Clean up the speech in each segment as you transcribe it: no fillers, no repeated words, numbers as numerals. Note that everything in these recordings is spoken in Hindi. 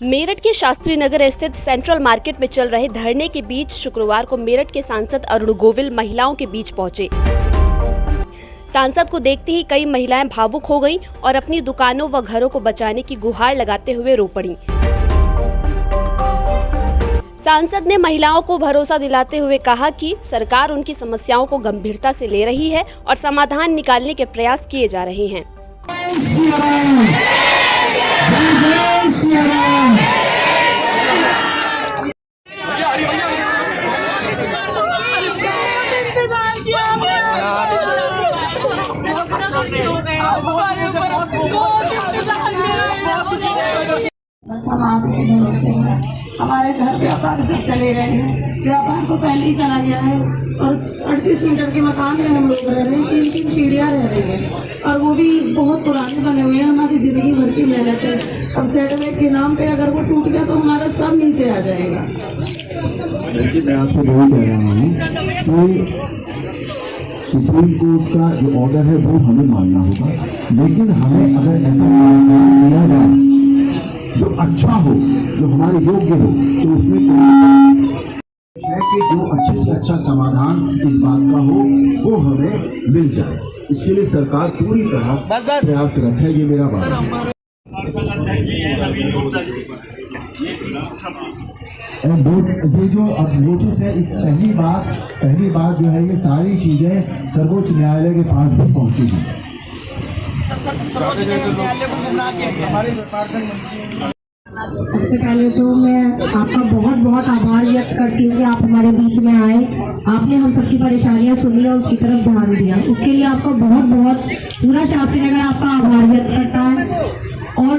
मेरठ के शास्त्री नगर स्थित सेंट्रल मार्केट में चल रहे धरने के बीच शुक्रवार को मेरठ के सांसद अरुण गोविल महिलाओं के बीच पहुंचे। सांसद को देखते ही कई महिलाएं भावुक हो गईं और अपनी दुकानों व घरों को बचाने की गुहार लगाते हुए रो पड़ीं। सांसद ने महिलाओं को भरोसा दिलाते हुए कहा कि सरकार उनकी समस्याओं को गंभीरता से ले रही है और समाधान निकालने के प्रयास किए जा रहे हैं। हम आपके भरोसे हैं। हमारे घर व्यापार सब चले गए हैं, व्यापार तो पहले ही चला गया है और 38 मीटर के मकान में हम लोग रह रहे हैं। 3 पीढ़ियाँ रह रही हैं और वो भी बहुत पुराने बने हुए हैं। हमारी जिंदगी भर की मेहनत है। अब सेटलमेंट के नाम पे अगर वो टूट गया तो हमारा सब नीचे आ जाएगा। मैं आपसे यही कह रहा हूँ कि सुप्रीम कोर्ट का जो ऑर्डर है वो हमें मानना होगा, लेकिन हमें अगर ऐसा दिया जाए जो अच्छा हो, जो हमारे योग्य हो, तो उसमें है कि जो अच्छे से अच्छा समाधान इस बात का हो वो हमें मिल जाए। इसके लिए सरकार पूरी तरह प्रयासरत है। ये मेरा बात है। ये जो अब नोटिस है, इस पहली बार जो है ये सारी चीजें सर्वोच्च न्यायालय के पास भी पहुंची हैं। सबसे पहले तो मैं आपका बहुत आभार व्यक्त करती हूँ कि आप हमारे बीच में आए, आपने हम सबकी परेशानियाँ सुनी और उसकी तरफ ध्यान दिया। उसके लिए आपका बहुत पूरा शास्त्री नगर आपका आभार व्यक्त करता है और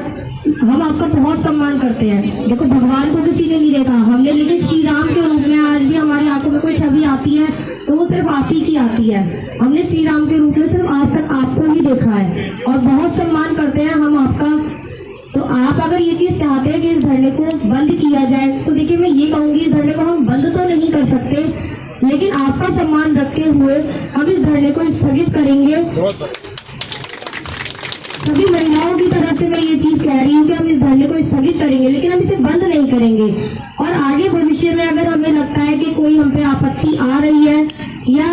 हम आपका बहुत सम्मान करते हैं। देखो, भगवान को किसी ने नहीं देखा हमने, लेकिन श्री राम के रूप में आज भी हमारी आंखों में कोई छवि आती है तो वो सिर्फ आप ही की आती है। हमने श्री राम के रूप में सिर्फ आज तक आपको ही देखा है और बहुत सम्मान करते हैं हम आपका। तो आप अगर ये चीज चाहते हैं कि इस धरने को बंद किया जाए तो देखिए, मैं ये कहूंगी इस धरने को हम बंद तो नहीं कर सकते, लेकिन आपका सम्मान रखते हुए हम इस धरने को स्थगित करेंगे। सभी महिलाओं की तरफ से मैं ये चीज कह रही हूँ कि हम इस धरने को स्थगित करेंगे, लेकिन हम इसे बंद नहीं करेंगे। और आगे भविष्य में अगर हमें लगता है कि कोई हम पे आपत्ति आ रही है या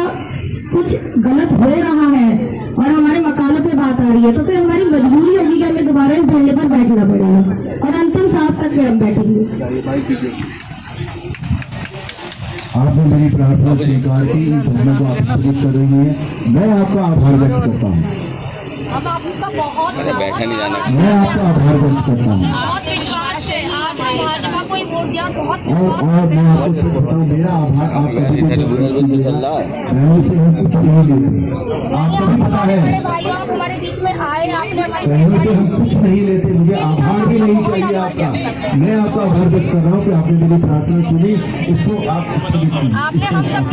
कुछ गलत हो रहा है और हमारे मकानों पे बात आ रही है, तो फिर हमारी मजबूरी होगी कि हमें दोबारा इस धरने पर बैठना पड़ेगा और अंतिम सांस तक फिर हम बैठेंगे। आपने मेरी प्रार्थना स्वीकार की, इस धरने को आप स्थगित कर रही हैं। मैं आपका आभार व्यक्त करता हूँ। हम आपका बहुत मैं आपका आभार व्यक्त करता हूँ भाजपा को वोट दिया, बहुत और मैं आपको बताऊँ, मेरा आभार आपका से हम कुछ नहीं लेते। आपको भी पता है आप हमारे बीच में आए, आपने से हम कुछ नहीं लेते। मुझे आभार भी नहीं चाहिए आपका। मैं आपका आभार व्यक्त कर रहा हूँ कि आपने मेरी प्रार्थना सुनी। इसको आप आपने हम सब